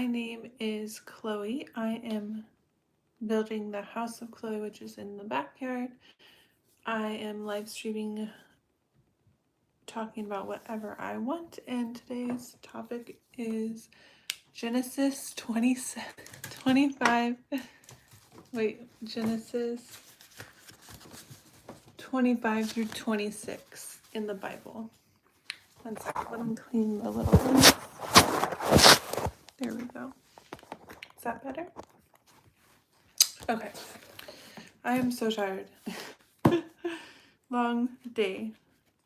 My name is Chloe. I am building the house of Chloe, which is in the backyard. I am live streaming, talking about whatever I want, and today's topic is Genesis 25. Genesis 25 through 26 in the Bible. One second, let me clean the little ones. There we go. Is that better? Okay. I am so tired. Long day,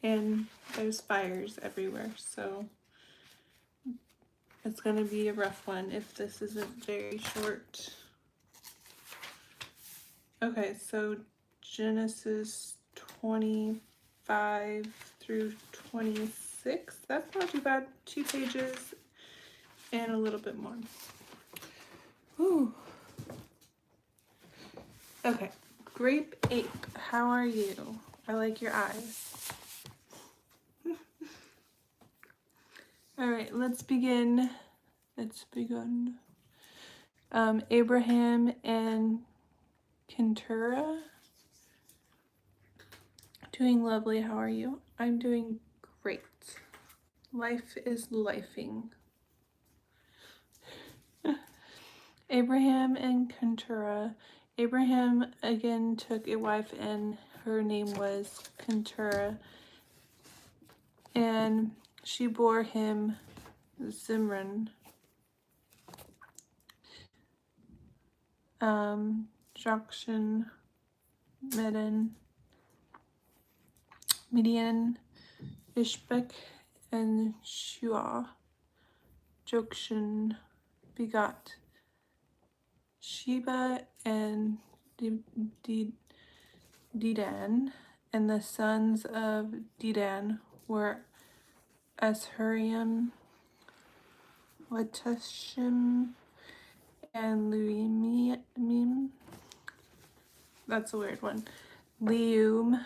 and there's fires everywhere, so it's gonna be a rough one if this isn't very short. Okay, so Genesis 25 through 26. That's not too bad. 2 pages and a little bit more. Ooh. Okay, Grape Ape, how are you? I like your eyes. All right, let's begin. Abraham and Kentura. Doing lovely. How are you? I'm doing great. Life is lifing. Abraham and Kentura. Abraham again took a wife, and her name was Kentura, and she bore him Zimran, Jokshan, Midian, Ishbek, and Shua. Jokshan begot Sheba and Dedan, and the sons of Dedan were Ashuriam, Letushim, and Luimim. That's a weird one. Leum,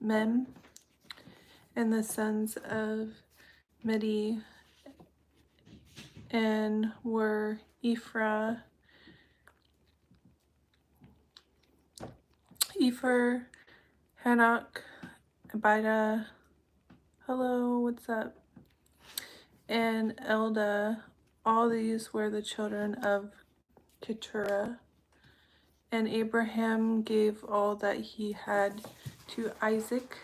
Mem, and the sons of Medi and were Ephra, Hanok, Abida, hello, what's up, and Elda. All these were the children of Keturah. And Abraham gave all that he had to Isaac,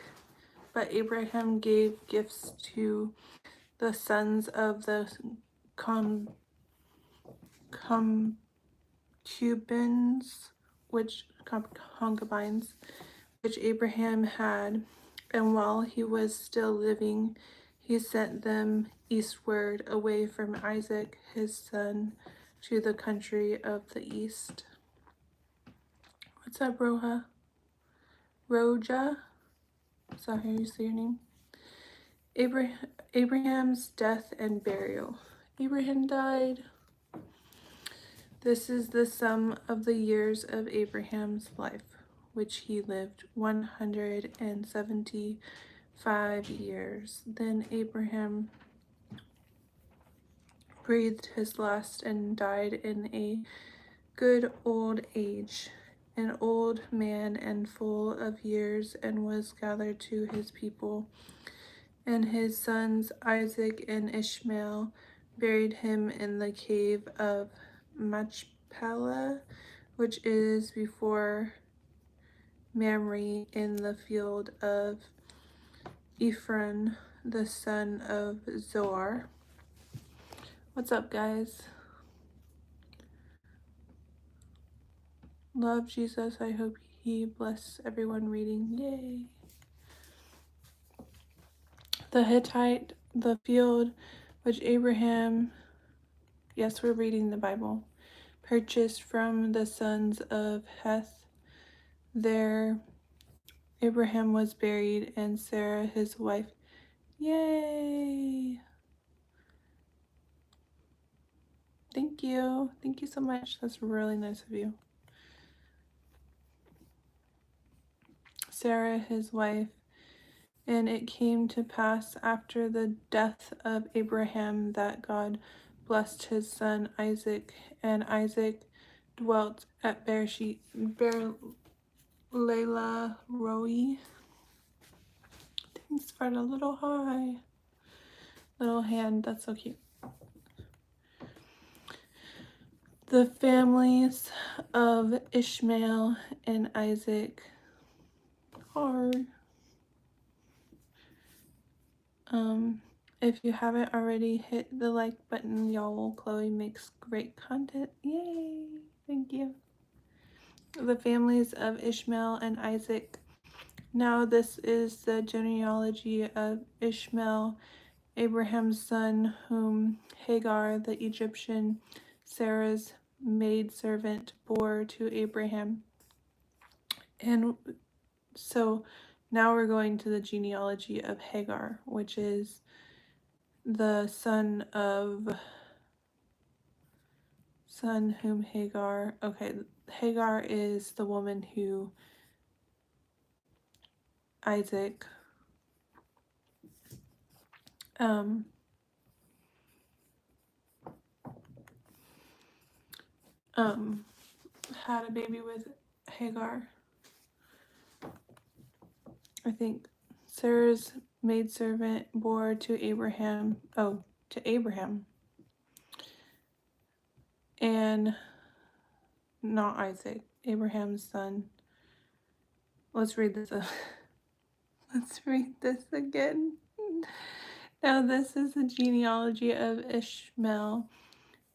but Abraham gave gifts to the sons of the concubines, which Abraham had, and while he was still living, he sent them eastward away from Isaac, his son, to the country of the east. What's up, Roja? Is that how you say your name? Abraham's death and burial. Abraham died. This is the sum of the years of Abraham's life, which he lived 175 years. Then Abraham breathed his last and died in a good old age, an old man and full of years, and was gathered to his people. And his sons Isaac and Ishmael buried him in the cave of Machpelah, which is before Mamre, in the field of Ephron, the son of Zoar. What's up, guys? Love Jesus. I hope he bless everyone reading. Yay. The Hittite, the field which Abraham, yes, we're reading the Bible, purchased from the sons of Heth. There Abraham was buried, and Sarah his wife. Yay! Thank you. Thank you so much. That's really nice of you. Sarah his wife. And it came to pass after the death of Abraham that God blessed his son Isaac, and Isaac dwelt at Layla Roi. Things start a little high. Little hand, that's so cute. The families of Ishmael and Isaac are, if you haven't already, hit the like button, y'all. Chloe makes great content. Yay! Thank you. The families of Ishmael and Isaac. Now this is the genealogy of Ishmael, Abraham's son, whom Hagar, the Egyptian, Sarah's maidservant, bore to Abraham. And so now we're going to the genealogy of Hagar, which is the son whom Hagar, okay, Hagar is the woman who Isaac had a baby with. Hagar, I think. Sarah's maidservant bore to Abraham, and not Isaac, Abraham's son. Let's read this. Let's read this again. Now this is the genealogy of Ishmael,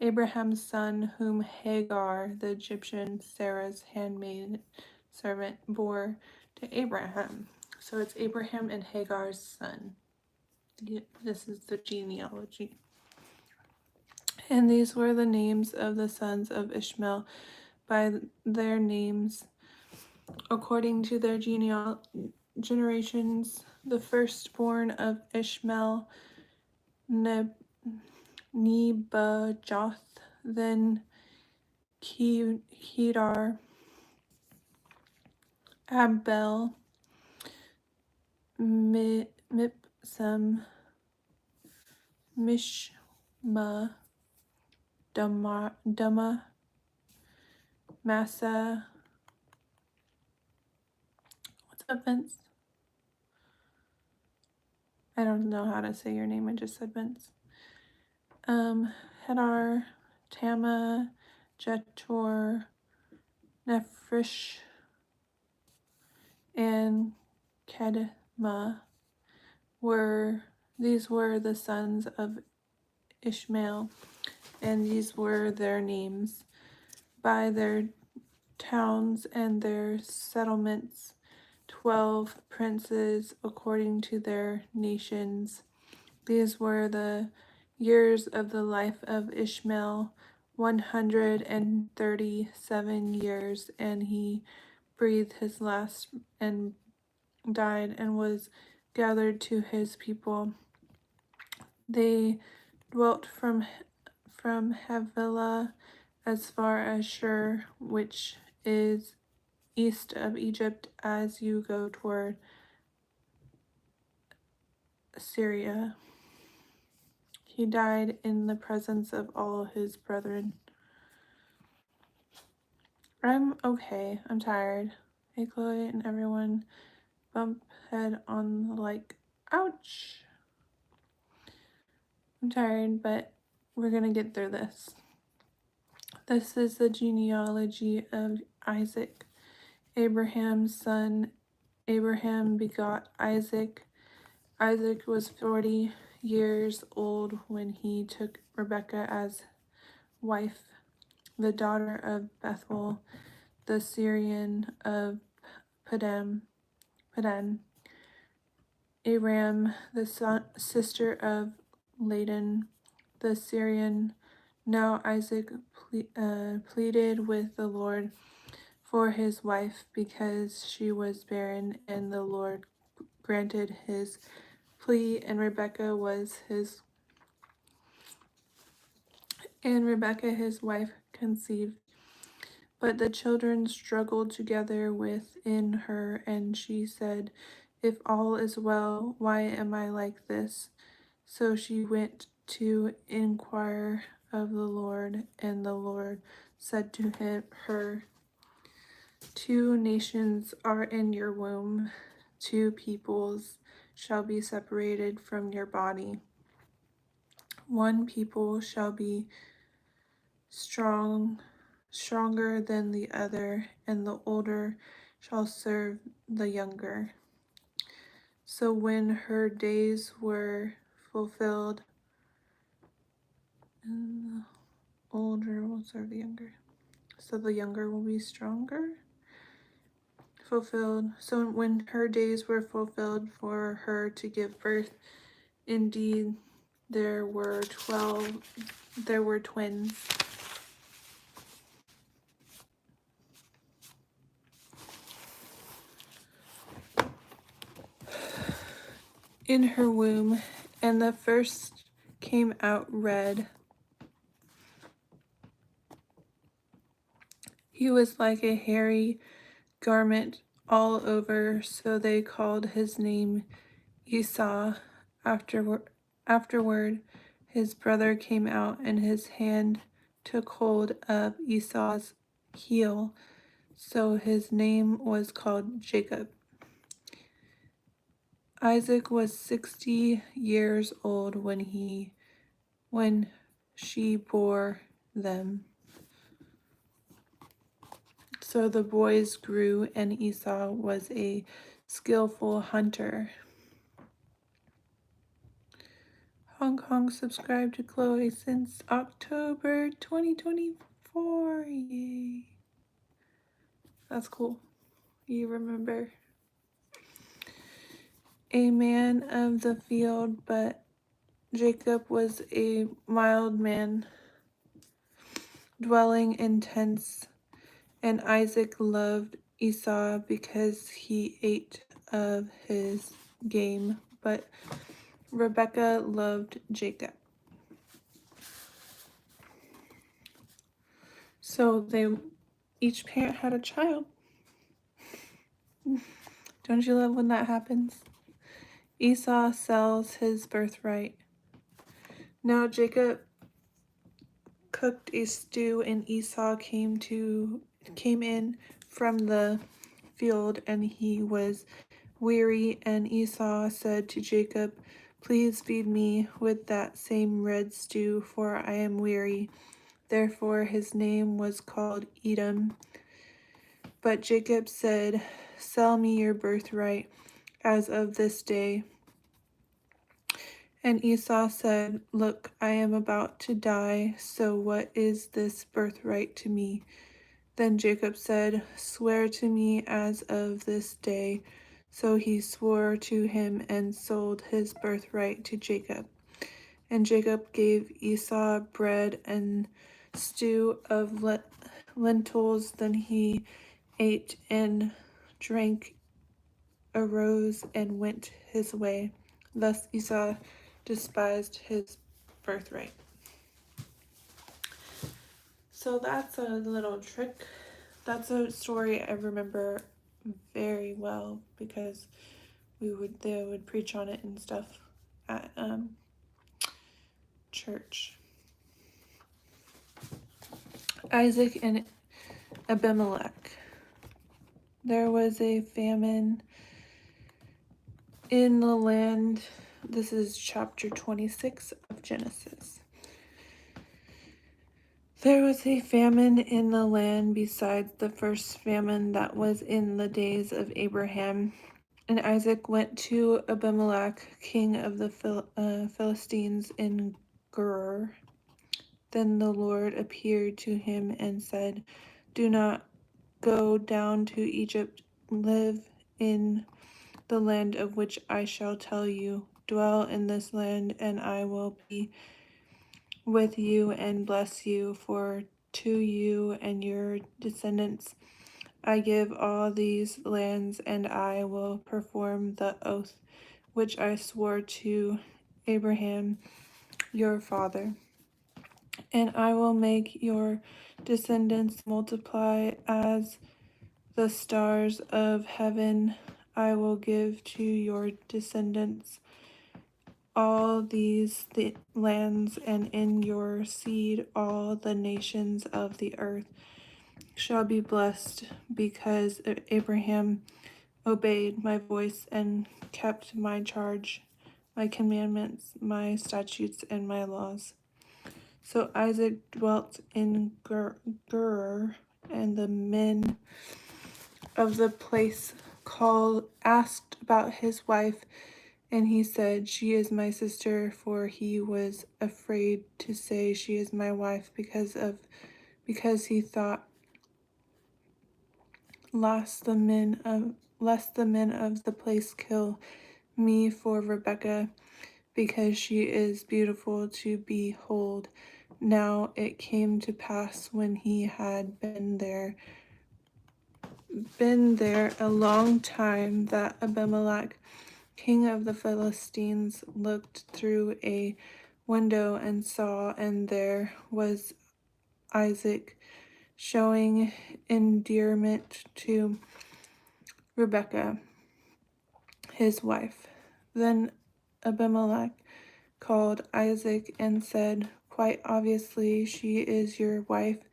Abraham's son, whom Hagar, the Egyptian, Sarah's handmaid servant, bore to Abraham. So it's Abraham and Hagar's son. This is the genealogy. And these were the names of the sons of Ishmael by their names according to their generations. The firstborn of Ishmael, Nebajoth, then Kedar, Abel, Mipsam, Mishma, Dama, Massa. What's up, Vince? I don't know how to say your name. I just said Vince. Hedar, Tama, Jetor, Nephrish, and Kedma these were the sons of Ishmael, and these were their names by their towns and their settlements, 12 princes according to their nations. These were the years of the life of Ishmael, 137 years, and he breathed his last and died and was gathered to his people. They dwelt from Havilah as far as Shur, which is east of Egypt as you go toward Syria. He died in the presence of all his brethren. I'm okay. I'm tired. Hey, Chloe and everyone. Bump head on the like. Ouch. I'm tired, but we're gonna get through this. This is the genealogy of Isaac, Abraham's son. Abraham begot Isaac. Isaac was 40 years old when he took Rebekah as wife, the daughter of Bethuel, the Syrian of Padan. Aram, the sister of Ladan, the Syrian. Now Isaac pleaded with the Lord for his wife because she was barren, and the Lord granted his plea, and Rebekah his wife conceived. But the children struggled together within her, and she said, "If all is well, why am I like this?" So she went to inquire of the Lord. And the Lord said to her, 2 nations are in your womb, 2 peoples shall be separated from your body. One people shall be stronger than the other, and the older shall serve the younger. So when her days were fulfilled, and the older will serve the younger. So the younger will be stronger. Fulfilled. So when her days were fulfilled for her to give birth, indeed there were twins. In her womb, and the first came out red. He was like a hairy garment all over, so they called his name Esau. Afterward, his brother came out, and his hand took hold of Esau's heel, so his name was called Jacob. Isaac was 60 years old when she bore them. So the boys grew, and Esau was a skillful hunter. Hong Kong subscribed to Chloe since October 2024. Yay. That's cool. You remember. A man of the field, but Jacob was a mild man, dwelling in tents, and Isaac loved Esau because he ate of his game, but Rebekah loved Jacob. So each parent had a child. Don't you love when that happens? Esau sells his birthright. Now Jacob cooked a stew, and Esau came in from the field, and he was weary. And Esau said to Jacob, "Please feed me with that same red stew, for I am weary." Therefore his name was called Edom. But Jacob said, "Sell me your birthright as of this day." And Esau said, "Look, I am about to die, so what is this birthright to me?" Then Jacob said, "Swear to me as of this day." So he swore to him and sold his birthright to Jacob. And Jacob gave Esau bread and stew of lentils. Then he ate and drank, arose, and went his way. Thus Esau despised his birthright. So that's a little trick. That's a story I remember very well because they would preach on it and stuff at church. Isaac and Abimelech. There was a famine in the land. This is chapter 26 of Genesis. There was a famine in the land besides the first famine that was in the days of Abraham. And Isaac went to Abimelech, king of the Philistines in Gerar. Then the Lord appeared to him and said, "Do not go down to Egypt. Live in the land of which I shall tell you. Dwell in this land, and I will be with you and bless you, for to you and your descendants I give all these lands, and I will perform the oath which I swore to Abraham your father. And I will make your descendants multiply as the stars of heaven. I will give to your descendants all these the lands, and in your seed all the nations of the earth shall be blessed, because Abraham obeyed my voice and kept my charge, my commandments, my statutes, and my laws. So Isaac dwelt in Gerar, and the men of the place asked about his wife, and he said, "She is my sister," for he was afraid to say, "She is my wife," because he thought, lest the men of the place kill me for Rebekah, because she is beautiful to behold. Now it came to pass, when he had been there a long time, that Abimelech, king of the Philistines, looked through a window and saw, and there was Isaac showing endearment to Rebekah, his wife. Then Abimelech called Isaac and said, "Quite obviously, she is your wife,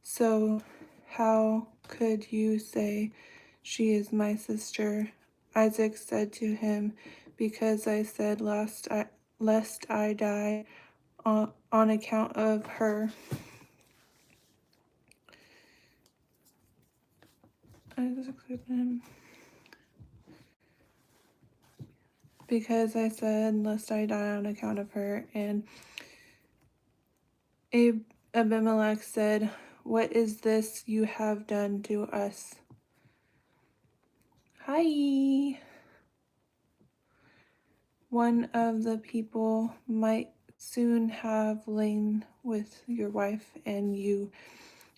so how could you say, 'She is my sister'?" Isaac said to him, "Because I said, lest I die on account of her." Isaac said to him, "Because I said, lest I die on account of her." And Abimelech said, "What is this you have done to us?" Hi. One of the people might soon have lain with your wife, and you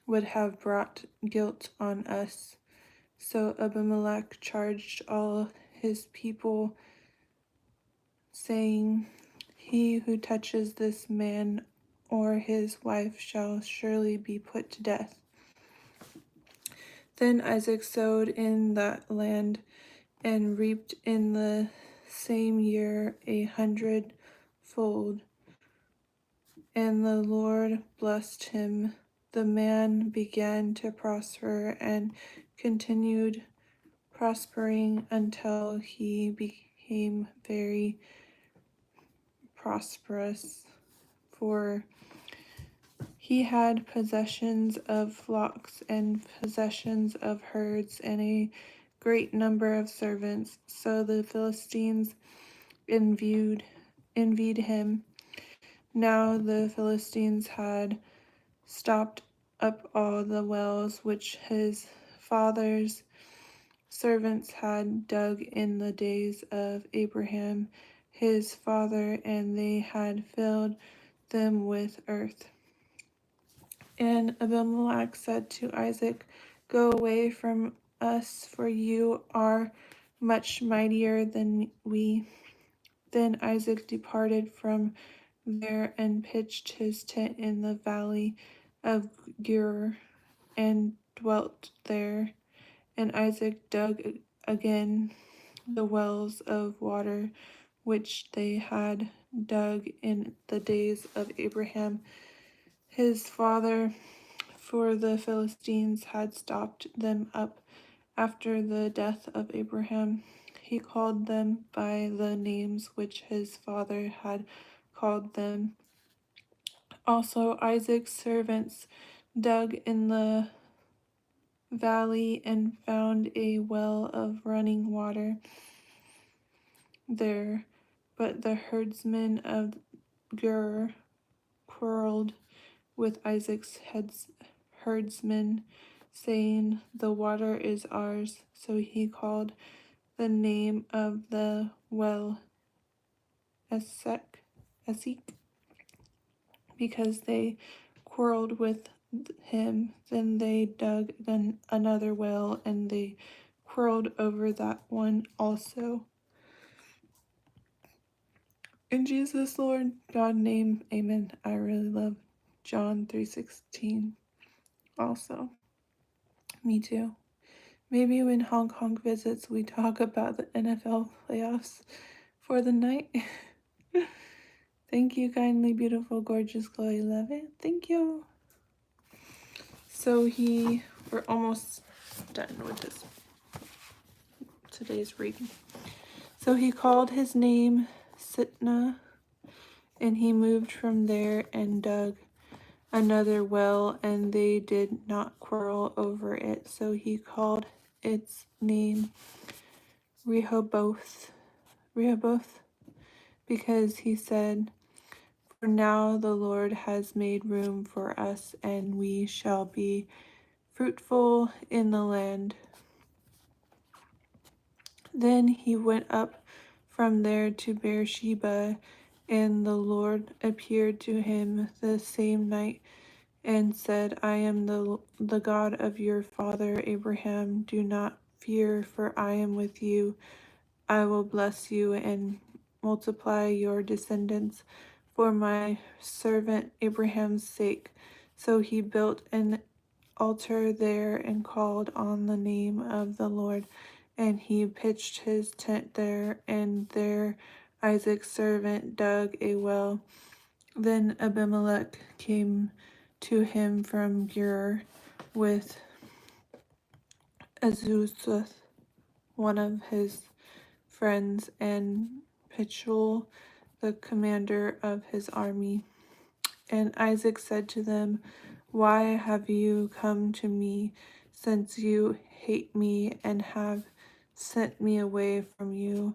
would have brought guilt on us. So Abimelech charged all his people, saying, "He who touches this man or his wife shall surely be put to death." Then Isaac sowed in that land and reaped in the same year 100-fold. And the Lord blessed him. The man began to prosper and continued prospering until he became very prosperous, for he had possessions of flocks and possessions of herds and a great number of servants. So the Philistines envied him. Now the Philistines had stopped up all the wells which his father's servants had dug in the days of Abraham his father, and they had filled them with earth. And Abimelech said to Isaac, "Go away from us, for you are much mightier than we." Then Isaac departed from there and pitched his tent in the valley of Gerar and dwelt there. And Isaac dug again the wells of water which they had dug in the days of Abraham his father, for the Philistines had stopped them up after the death of Abraham. He called them by the names which his father had called them. Also Isaac's servants dug in the valley and found a well of running water there. But the herdsmen of Gur quarreled with Isaac's herdsmen, saying, "The water is ours." So he called the name of the well Esek, because they quarreled with him. Then they dug another well, and they quarreled over that one also. In Jesus, Lord God name, amen. I really love John 3:16 also. Me too. Maybe when Hong Kong visits, we talk about the NFL playoffs for the night. Thank you, kindly, beautiful, gorgeous, Chloe. Love it. Thank you. So we're almost done with today's reading. So he called his name Sitnah, and he moved from there and dug another well, and they did not quarrel over it. So he called its name Rehoboth, because he said, "For now the Lord has made room for us, and we shall be fruitful in the land." Then he went up from there to Beersheba, and the Lord appeared to him the same night and said, "I am the God of your father Abraham. Do not fear, for I am with you. I will bless you and multiply your descendants for my servant Abraham's sake." So he built an altar there and called on the name of the Lord, and he pitched his tent there, and there Isaac's servant dug a well. Then Abimelech came to him from Gerar with Azusath, one of his friends, and Pichol, the commander of his army. And Isaac said to them, "Why have you come to me, since you hate me and have sent me away from you?"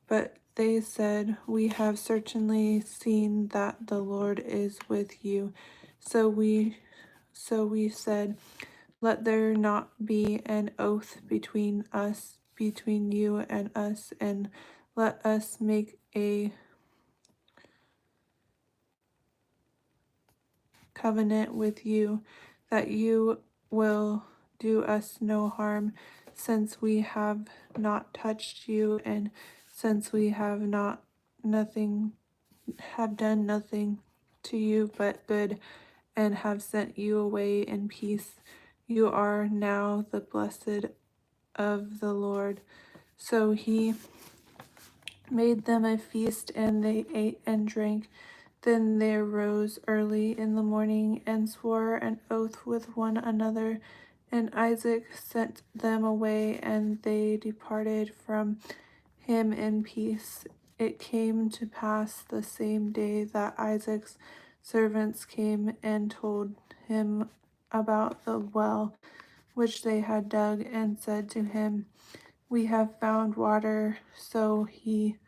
But they said, "We have certainly seen that the Lord is with you." So we said, "Let there not be an oath between you and us, and let us make a covenant with you that you will do us no harm, since we have not touched you, and since we have done nothing to you but good, and have sent you away in peace. You are now the blessed of the Lord." So he made them a feast, and they ate and drank. Then they arose early in the morning and swore an oath with one another. And Isaac sent them away, and they departed from him in peace. It came to pass the same day that Isaac's servants came and told him about the well which they had dug, and said to him, "We have found water." So he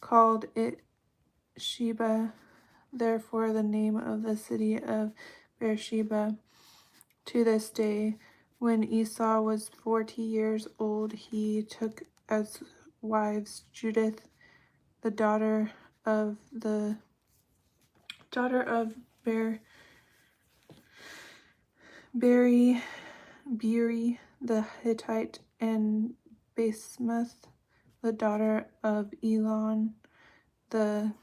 called it Sheba. Therefore the name of the city of Beersheba to this day. When Esau was 40 years old, he took as wives Judith, the daughter of Beeri the Hittite, and Basemath, the daughter of Elon the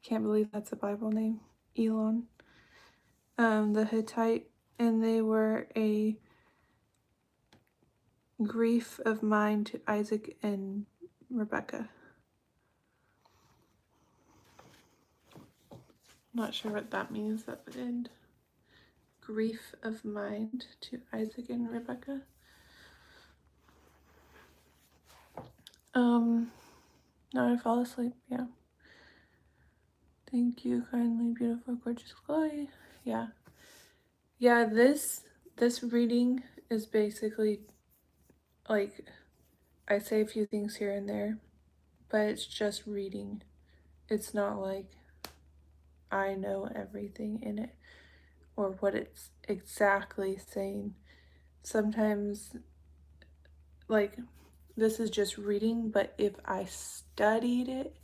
can't believe that's a Bible name, Elon, the Hittite, and they were a grief of mind to Isaac and Rebekah. Not sure what that means at the end. Grief of mind to Isaac and Rebekah. Now I fall asleep, yeah. Thank you, kindly, beautiful, gorgeous Chloe. Yeah. Yeah, this reading is basically like I say a few things here and there, but it's just reading. It's not like I know everything in it or what it's exactly saying. Sometimes, like, this is just reading, but if I studied it,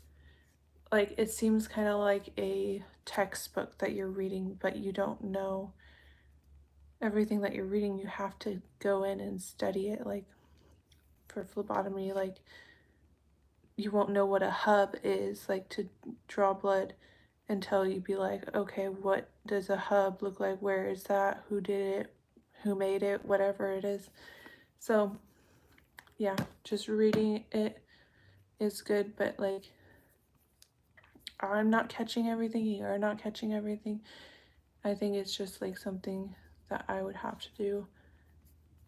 like, it seems kind of like a textbook that you're reading, but you don't know everything that you're reading. You have to go in and study it, like, for phlebotomy, like, you won't know what a hub is, like, to draw blood until you be like, okay, what does a hub look like? Where is that? Who did it? Who made it? Whatever it is. So yeah, just reading it is good, but like I'm not catching everything, you're not catching everything. I think it's just like something that I would have to do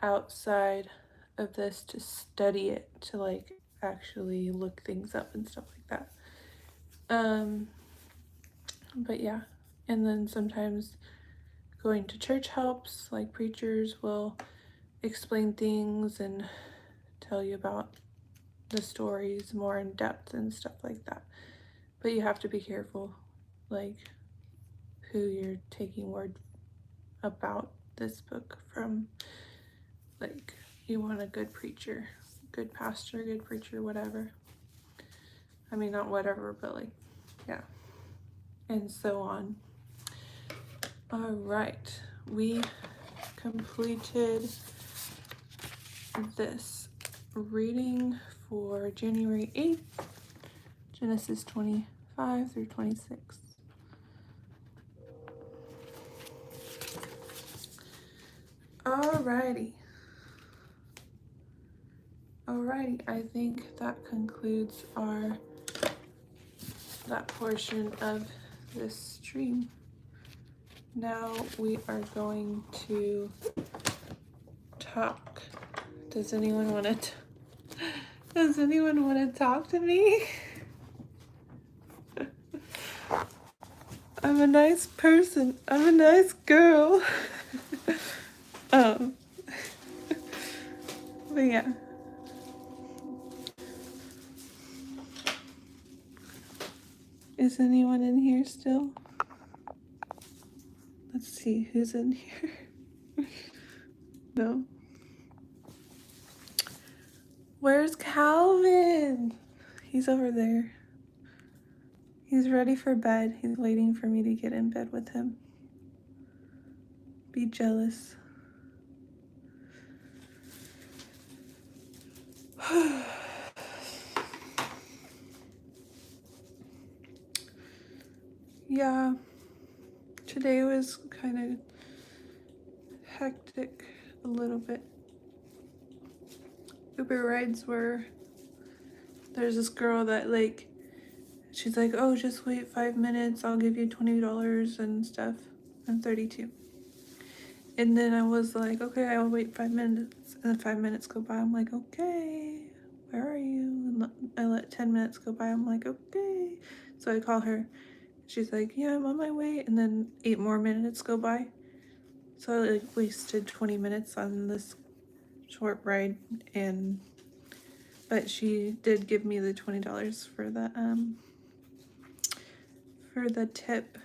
outside of this to study it, to like actually look things up and stuff like that. But yeah, and then sometimes going to church helps, like preachers will explain things and tell you about the stories more in depth and stuff like that. But you have to be careful, like who you're taking word about this book from. Like, you want a good preacher, good pastor, good preacher, whatever. I mean, not whatever, but like, yeah, and so on. All right, we completed this reading for January 8th, Genesis 25 through 26. Alrighty, I think that concludes that portion of this stream. Now we are going to talk. Does anyone want to talk to me? I'm a nice person. I'm a nice girl. But yeah. Is anyone in here still? Let's see who's in here. No. Where's Calvin? He's over there. He's ready for bed. He's waiting for me to get in bed with him. Be jealous. Yeah, today was kind of hectic a little bit. Uber rides there's this girl that like, she's like, oh, just wait 5 minutes, I'll give you $20 and stuff. I'm 32. And then I was like, okay, I'll wait 5 minutes. And then 5 minutes go by. I'm like, okay, where are you? And I let 10 minutes go by. I'm like, okay. So I call her. She's like, yeah, I'm on my way. And then 8 more minutes go by. So I like wasted 20 minutes on this short ride. But she did give me the $20 for the tip.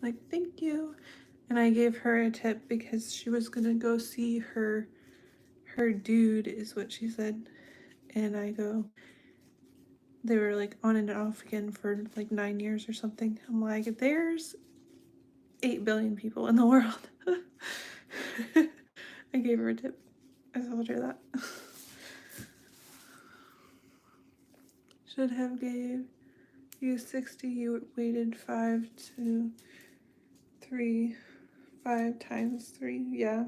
Like, thank you. And I gave her a tip because she was gonna go see her dude, is what she said. And I go, they were like on and off again for like 9 years or something. I'm like, there's 8 billion people in the world. I gave her a tip. I told her that. Should have gave you 60. You waited 5 to 3. 5 times 3. Yeah.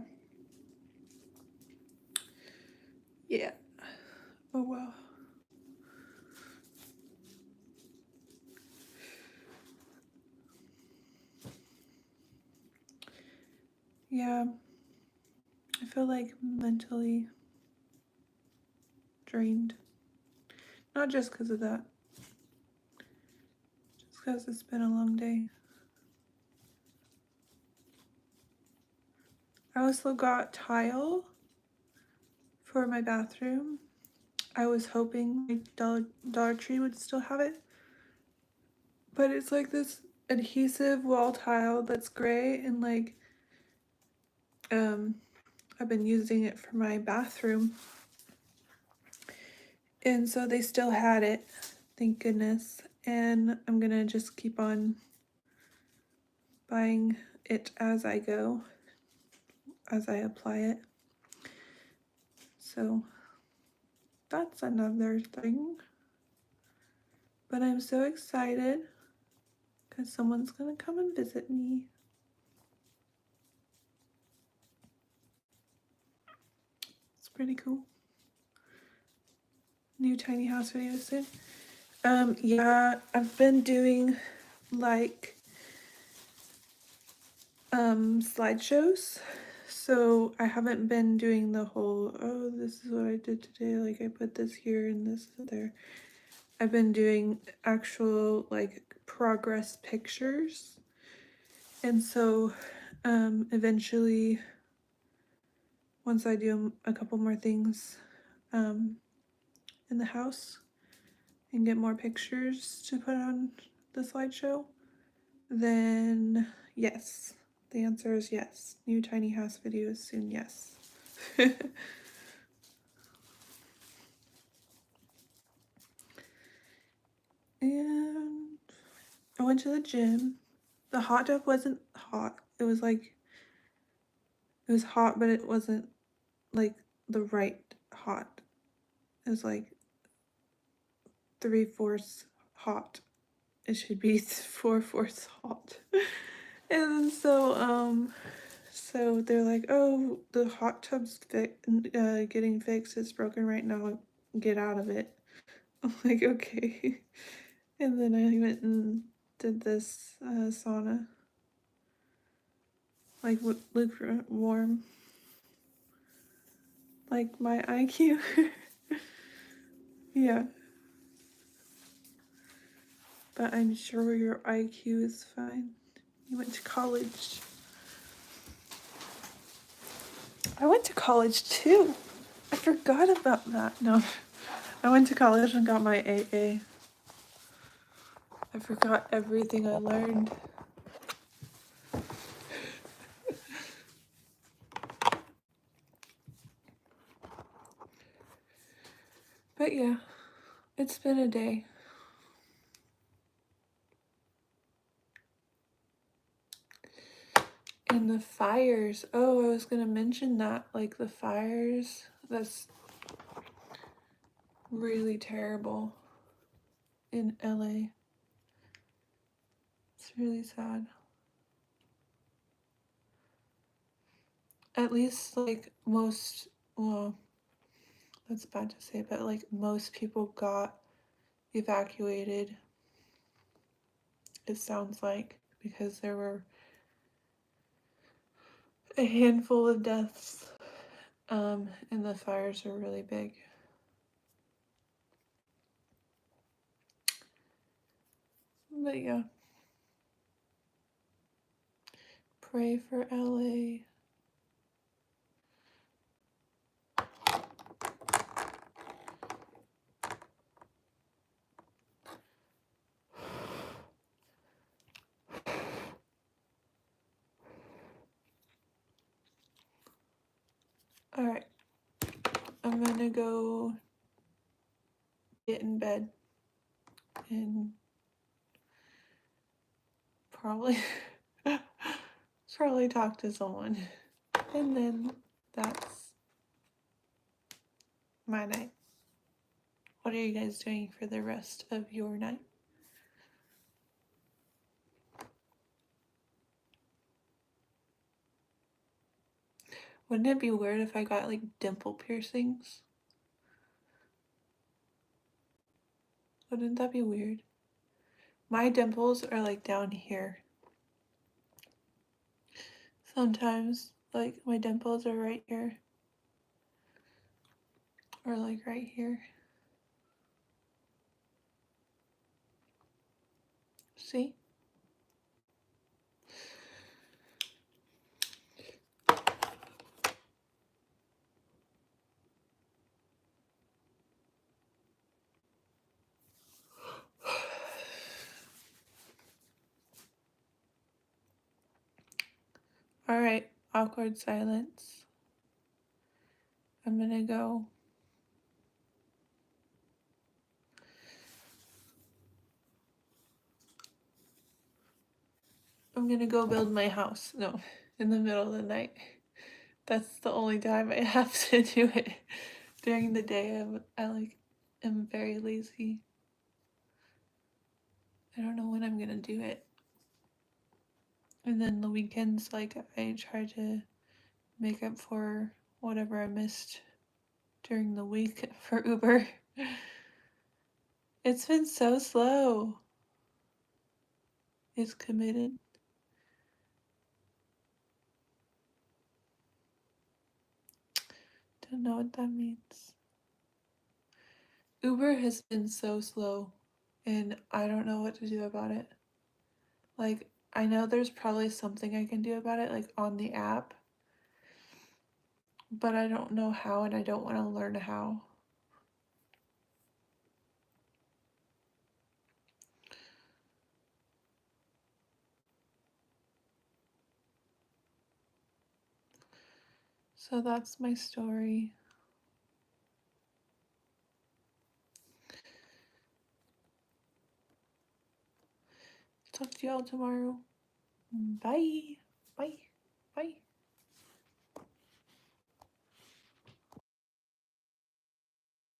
Yeah. Oh well. Yeah. I feel like mentally drained. Not just because of that. Just because it's been a long day. I also got tile for my bathroom. I was hoping my Dollar Tree would still have it. But it's like this adhesive wall tile that's gray, and like I've been using it for my bathroom. And so they still had it, thank goodness. And I'm gonna just keep on buying it as I go, as I apply it. So that's another thing. But I'm so excited because someone's gonna come and visit me. It's pretty cool. New tiny house video soon. Yeah, I've been doing like slideshows. So I haven't been doing the whole, oh, this is what I did today, like I put this here and this there. I've been doing actual like progress pictures. And so eventually, once I do a couple more things in the house and get more pictures to put on the slideshow, then yes. The answer is yes. New tiny house videos soon, yes. And I went to the gym. The hot tub wasn't hot. It was like, it was hot, but it wasn't like the right hot. It was like 3/4 hot. It should be 4/4 hot. And then so they're like, oh, the hot tub's getting fixed. It's broken right now. Get out of it. I'm like, okay. And then I went and did this sauna, like lukewarm, like my IQ. Yeah, but I'm sure your IQ is fine. You went to college. I went to college too. I forgot about that. No, I went to college and got my AA. I forgot everything I learned. But yeah, it's been a day. And the fires. Oh, I was gonna mention that. Like the fires. That's really terrible in LA. It's really sad. At least, like, most, well, that's bad to say, but like most people got evacuated, it sounds like, because there were a handful of deaths, and the fires are really big. But yeah, pray for LA. All right, I'm gonna go get in bed and probably probably talk to someone, and then that's my night. What are you guys doing for the rest of your night? Wouldn't it be weird if I got like dimple piercings? Wouldn't that be weird? My dimples are like down here. Sometimes, like, my dimples are right here. Or like right here. See? Alright, awkward silence. I'm gonna go. I'm gonna go build my house. No, in the middle of the night. That's the only time I have to do it. During the day, am very lazy. I don't know when I'm gonna do it. And then the weekends, like, I try to make up for whatever I missed during the week for Uber. It's been so slow. It's committed. Don't know what that means. Uber has been so slow, and I don't know what to do about it. Like, I know there's probably something I can do about it, like on the app, but I don't know how, and I don't want to learn how. So that's my story. Talk to y'all tomorrow. Bye. Bye. Bye.